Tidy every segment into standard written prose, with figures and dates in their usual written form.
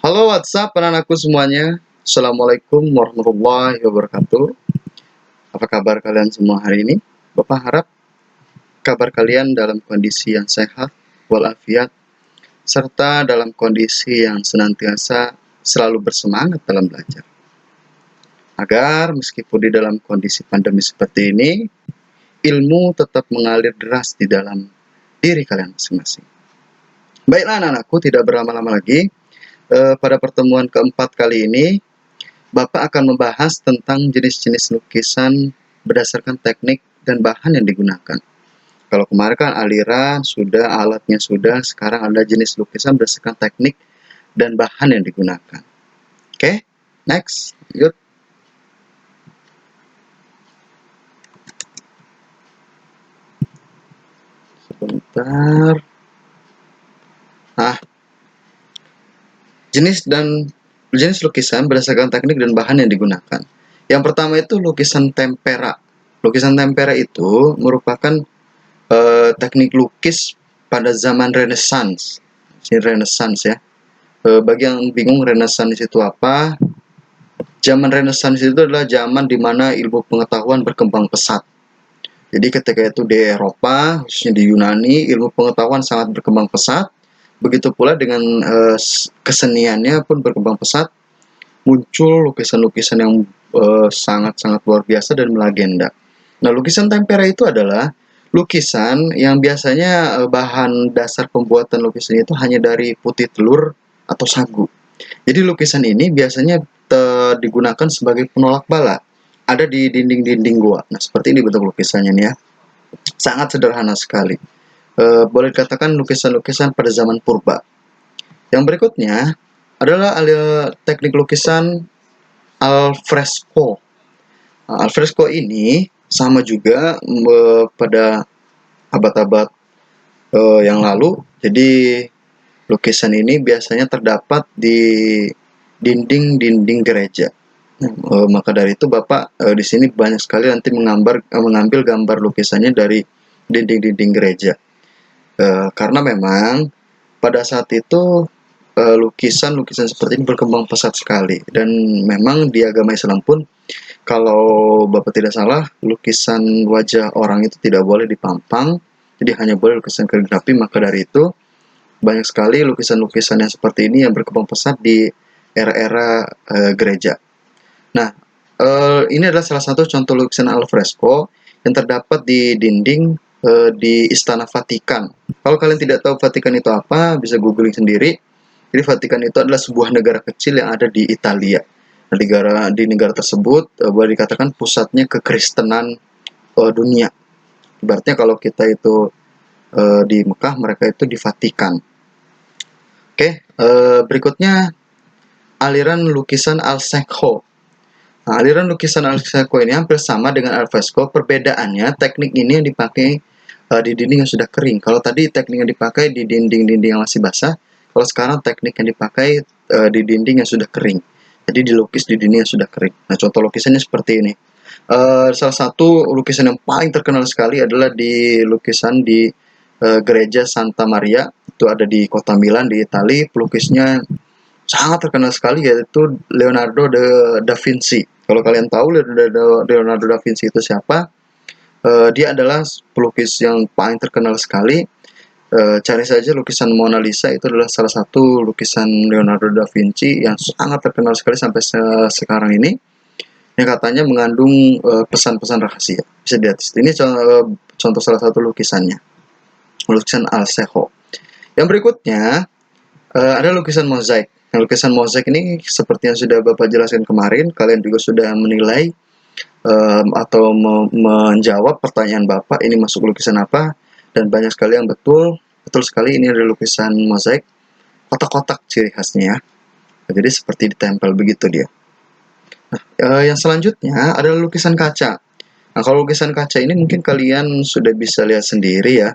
Halo WhatsApp anak-anakku semuanya. Assalamualaikum warahmatullahi wabarakatuh. Apa kabar kalian semua hari ini? Bapak harap kabar kalian dalam kondisi yang sehat walafiat serta dalam kondisi yang senantiasa selalu bersemangat dalam belajar. Agar meskipun di dalam kondisi pandemi seperti ini, ilmu tetap mengalir deras di dalam diri kalian masing-masing. Baiklah anak-anakku, tidak berlama-lama lagi. Pada pertemuan keempat kali ini, Bapak akan membahas tentang jenis-jenis lukisan berdasarkan teknik dan bahan yang digunakan. Kalau kemarin kan aliran sudah, alatnya sudah, sekarang ada jenis lukisan berdasarkan teknik dan bahan yang digunakan. Oke, next, yuk. Sebentar. Jenis lukisan berdasarkan teknik dan bahan yang digunakan. Yang pertama itu lukisan tempera. Lukisan tempera itu merupakan teknik lukis pada zaman Renaissance. Ini Renaissance ya. Bagi yang bingung Renaissance itu apa? Zaman Renaissance itu adalah zaman di mana ilmu pengetahuan berkembang pesat. Jadi ketika itu di Eropa, khususnya di Yunani, ilmu pengetahuan sangat berkembang pesat. Begitu pula dengan keseniannya pun berkembang pesat. Muncul lukisan-lukisan yang sangat-sangat luar biasa dan melegenda. Nah, lukisan tempera itu adalah lukisan yang biasanya bahan dasar pembuatan lukisan itu hanya dari putih telur atau sagu. Jadi lukisan ini biasanya digunakan sebagai penolak bala. Ada di dinding-dinding gua. Nah, seperti ini bentuk lukisannya nih ya. Sangat sederhana sekali. Boleh dikatakan lukisan-lukisan pada zaman purba. Yang berikutnya adalah teknik lukisan alfresco. Alfresco ini sama juga pada abad-abad yang lalu. Jadi lukisan ini biasanya terdapat di dinding-dinding gereja. Maka dari itu Bapak di sini banyak sekali nanti mengambil gambar lukisannya dari dinding-dinding gereja. Karena memang pada saat itu lukisan-lukisan seperti ini berkembang pesat sekali, dan memang di agama Islam pun kalau Bapak tidak salah lukisan wajah orang itu tidak boleh dipampang, jadi hanya boleh lukisan kaligrafi. Maka dari itu banyak sekali lukisan-lukisan yang seperti ini yang berkembang pesat di era-era gereja. Nah, ini adalah salah satu contoh lukisan alfresco yang terdapat di dinding di Istana Vatikan. Kalau kalian tidak tahu Vatikan itu apa, bisa googling sendiri. Jadi Vatikan itu adalah sebuah negara kecil yang ada di Italia. Nah, di negara tersebut boleh dikatakan pusatnya kekristenan dunia. Ibaratnya kalau kita itu di Mekah, mereka itu di Vatikan. Oke, berikutnya aliran lukisan Al-Seco. Nah, aliran lukisan alfresco ini hampir sama dengan alfresco. Perbedaannya teknik ini yang dipakai di dinding yang sudah kering. Kalau tadi teknik yang dipakai di dinding-dinding yang masih basah, kalau sekarang teknik yang dipakai di dinding yang sudah kering. Jadi dilukis di dinding yang sudah kering. Nah, contoh lukisannya seperti ini. Salah satu lukisan yang paling terkenal sekali adalah di lukisan di gereja Santa Maria. Itu ada di kota Milan di Italia. Pelukisnya sangat terkenal sekali, yaitu Leonardo da Vinci. Kalau kalian tahu Leonardo da Vinci itu siapa, dia adalah pelukis yang paling terkenal sekali. Cari saja lukisan Mona Lisa, itu adalah salah satu lukisan Leonardo da Vinci yang sangat terkenal sekali sampai sekarang ini, yang katanya mengandung pesan-pesan rahasia. Bisa dilihat ini contoh salah satu lukisannya, lukisan Al-Seco. Yang berikutnya ada lukisan mozaik. Nah, lukisan mozaik ini seperti yang sudah Bapak jelaskan kemarin, kalian juga sudah menilai atau menjawab pertanyaan Bapak, ini masuk lukisan apa, dan banyak sekali yang betul sekali. Ini adalah lukisan mozaik, kotak-kotak ciri khasnya ya. Jadi seperti ditempel begitu dia. Nah, yang selanjutnya adalah lukisan kaca. Nah, kalau lukisan kaca ini mungkin kalian sudah bisa lihat sendiri ya.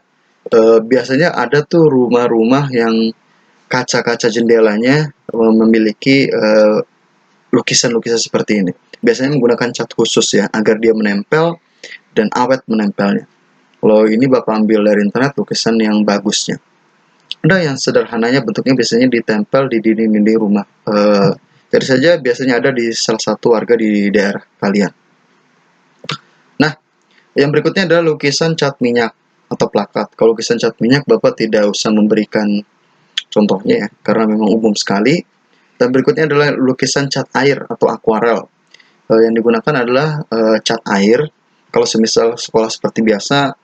Biasanya ada tuh rumah-rumah yang kaca-kaca jendelanya memiliki lukisan-lukisan seperti ini. Biasanya menggunakan cat khusus ya, agar dia menempel dan awet menempelnya. Kalau ini Bapak ambil dari internet lukisan yang bagusnya. Ada yang sederhananya bentuknya biasanya ditempel di dinding-dinding rumah. Jadi saja biasanya ada di salah satu warga di daerah kalian. Nah, yang berikutnya adalah lukisan cat minyak atau plakat. Kalau lukisan cat minyak, Bapak tidak usah memberikan contohnya ya, karena memang umum sekali. Dan berikutnya adalah lukisan cat air atau akuarel. Yang digunakan adalah cat air. Kalau semisal sekolah seperti biasa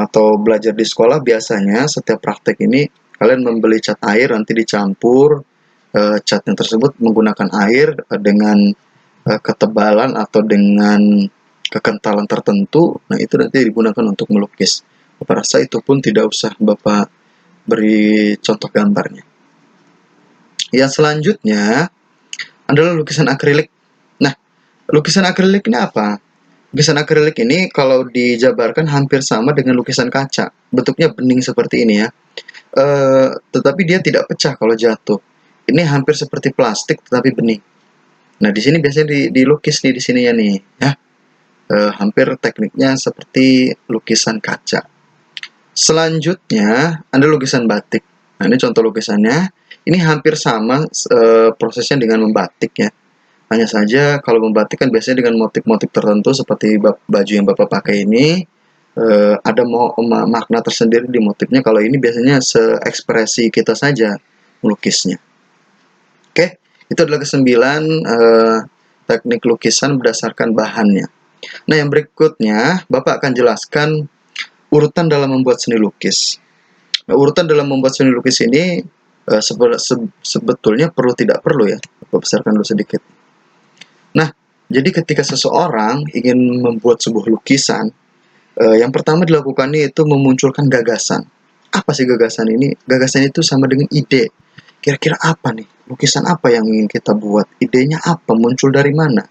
atau belajar di sekolah, biasanya setiap praktek ini kalian membeli cat air, nanti dicampur catnya tersebut menggunakan air dengan ketebalan atau dengan kekentalan tertentu. Nah, itu nanti digunakan untuk melukis. Bapak rasa itu pun tidak usah Bapak beri contoh gambarnya. Yang selanjutnya adalah lukisan akrilik. Nah, lukisan akrilik ini apa? Lukisan akrilik ini kalau dijabarkan hampir sama dengan lukisan kaca. Bentuknya bening seperti ini ya. Tetapi dia tidak pecah kalau jatuh. Ini hampir seperti plastik tetapi bening. Nah, di sini biasanya dilukis nih di sini ya nih, ya. Hampir tekniknya seperti lukisan kaca. Selanjutnya ada lukisan batik. Nah, ini contoh lukisannya. Ini hampir sama prosesnya dengan membatik ya. Hanya saja kalau membatik kan biasanya dengan motif-motif tertentu seperti baju yang Bapak pakai ini ada makna tersendiri di motifnya. Kalau ini biasanya seekspresi kita saja melukisnya. Oke, itu adalah kesembilan teknik lukisan berdasarkan bahannya. Nah, yang berikutnya Bapak akan jelaskan urutan dalam membuat seni lukis. Nah, urutan dalam membuat seni lukis ini sebetulnya perlu tidak perlu ya. Bapak besarkan dulu sedikit. Nah, jadi ketika seseorang ingin membuat sebuah lukisan, yang pertama dilakukannya itu memunculkan gagasan. Apa sih gagasan ini? Gagasan itu sama dengan ide. Kira-kira apa nih? Lukisan apa yang ingin kita buat? Idenya apa? Muncul dari mana?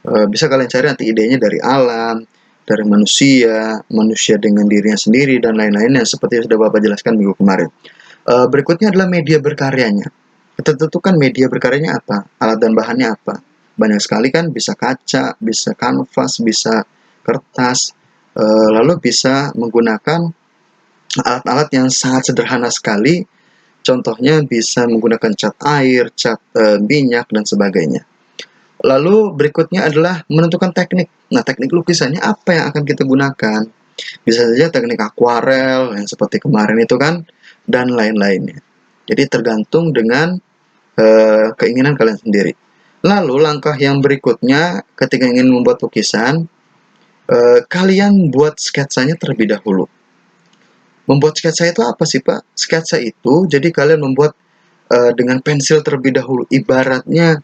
Bisa kalian cari nanti idenya dari alam, dari manusia, manusia dengan dirinya sendiri, dan lain-lainnya seperti yang sudah Bapak jelaskan minggu kemarin. Berikutnya adalah media berkaryanya. Kita tentukan media berkaryanya apa, alat dan bahannya apa. Banyak sekali kan, bisa kaca, bisa kanvas, bisa kertas, lalu bisa menggunakan alat-alat yang sangat sederhana sekali. Contohnya bisa menggunakan cat air, cat minyak, dan sebagainya. Lalu berikutnya adalah menentukan teknik. Nah, teknik lukisannya apa yang akan kita gunakan? Bisa saja teknik akuarel yang seperti kemarin itu kan, dan lain-lainnya. Jadi tergantung dengan keinginan kalian sendiri. Lalu langkah yang berikutnya ketika ingin membuat lukisan, kalian buat sketsanya terlebih dahulu. Membuat sketsa itu apa sih Pak? Sketsa itu jadi kalian membuat dengan pensil terlebih dahulu. Ibaratnya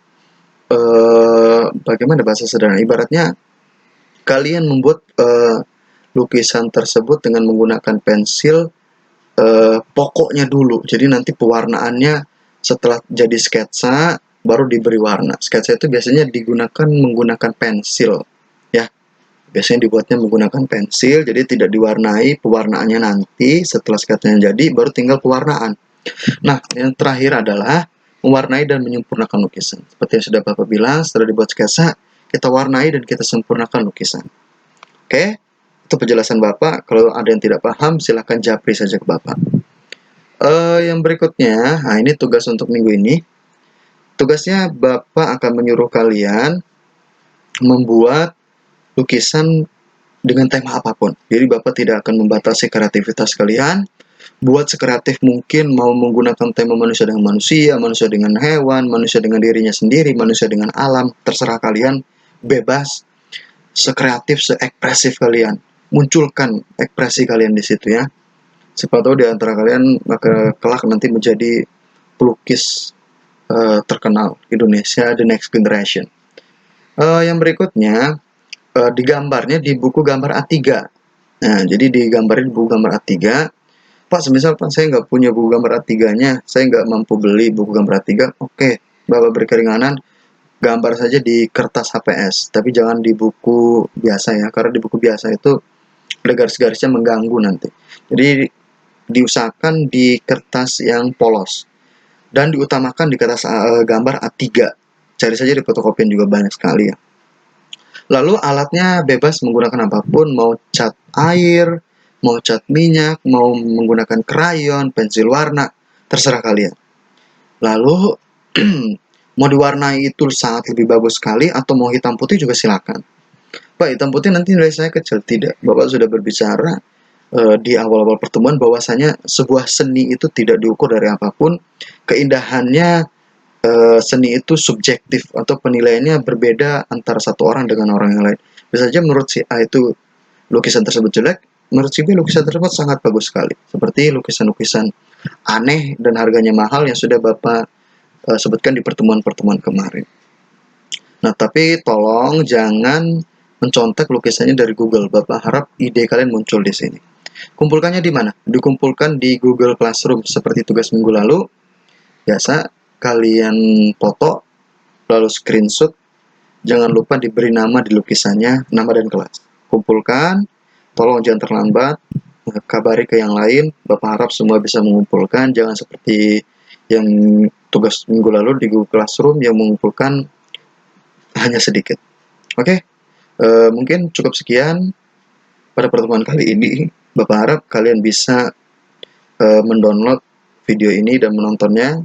bagaimana bahasa sederhana? Ibaratnya kalian membuat lukisan tersebut dengan menggunakan pensil pokoknya dulu. Jadi nanti pewarnaannya setelah jadi sketsa baru diberi warna. Sketsa itu biasanya digunakan menggunakan pensil, ya. Biasanya dibuatnya menggunakan pensil, jadi tidak diwarnai. Pewarnaannya nanti setelah sketsanya jadi baru tinggal pewarnaan. Nah, yang terakhir adalah mewarnai dan menyempurnakan lukisan. Seperti yang sudah Bapak bilang, setelah dibuat sketsa, kita warnai dan kita sempurnakan lukisan. Oke, itu penjelasan Bapak. Kalau ada yang tidak paham, silahkan japri saja ke Bapak. Yang berikutnya, nah ini tugas untuk minggu ini. Tugasnya Bapak akan menyuruh kalian membuat lukisan dengan tema apapun. Jadi Bapak tidak akan membatasi kreativitas kalian. Buat sekreatif mungkin, mau menggunakan tema manusia dengan hewan, manusia dengan dirinya sendiri, manusia dengan alam, terserah kalian, bebas, sekreatif, seekspresif kalian. Munculkan ekspresi kalian di situ ya. Siapa tahu di antara kalian kelak nanti menjadi pelukis terkenal Indonesia, the next generation. Yang berikutnya, digambarnya di buku gambar A3. Nah, jadi digambarin di buku gambar A3. Pak, semisal Pak saya nggak punya buku gambar A3-nya, saya nggak mampu beli buku gambar A3, oke, Bapak berkeringanan, gambar saja di kertas HPS, tapi jangan di buku biasa ya, karena di buku biasa itu ada garis-garisnya mengganggu nanti. Jadi diusahakan di kertas yang polos, dan diutamakan di kertas gambar A3. Cari saja di fotokopian juga banyak sekali ya. Lalu alatnya bebas menggunakan apapun, mau cat air, mau cat minyak, mau menggunakan krayon, pensil warna, terserah kalian. Lalu mau diwarnai itu sangat lebih bagus sekali atau mau hitam putih juga silakan. Pak, hitam putih nanti nilai saya kecil. Tidak, Bapak sudah berbicara di awal-awal pertemuan bahwasanya sebuah seni itu tidak diukur dari apapun. Keindahannya, seni itu subjektif atau penilaiannya berbeda antara satu orang dengan orang yang lain. Bisa saja menurut si A itu lukisan tersebut jelek, menurut si B lukisan tersebut sangat bagus sekali. Seperti lukisan-lukisan aneh dan harganya mahal yang sudah Bapak sebutkan di pertemuan-pertemuan kemarin. Nah, tapi tolong jangan mencontek lukisannya dari Google. Bapak harap ide kalian muncul di sini. Kumpulkannya di mana? Dikumpulkan di Google Classroom seperti tugas minggu lalu. Biasa kalian foto, lalu screenshot. Jangan lupa diberi nama di lukisannya, nama dan kelas. Kumpulkan, tolong jangan terlambat. Kabari ke yang lain. Bapak harap semua bisa mengumpulkan. Jangan seperti yang tugas minggu lalu di Google Classroom yang mengumpulkan hanya sedikit. Oke, mungkin cukup sekian pada pertemuan kali ini. Bapak harap kalian bisa mendownload video ini dan menontonnya.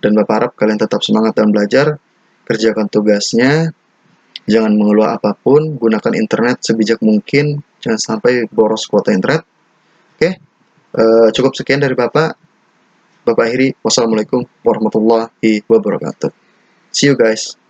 Dan Bapak harap kalian tetap semangat dalam belajar, kerjakan tugasnya, jangan mengeluh apapun, gunakan internet sebijak mungkin, jangan sampai boros kuota internet. Oke, cukup sekian dari Bapak. Bapak akhiri, wassalamualaikum warahmatullahi wabarakatuh. See you guys.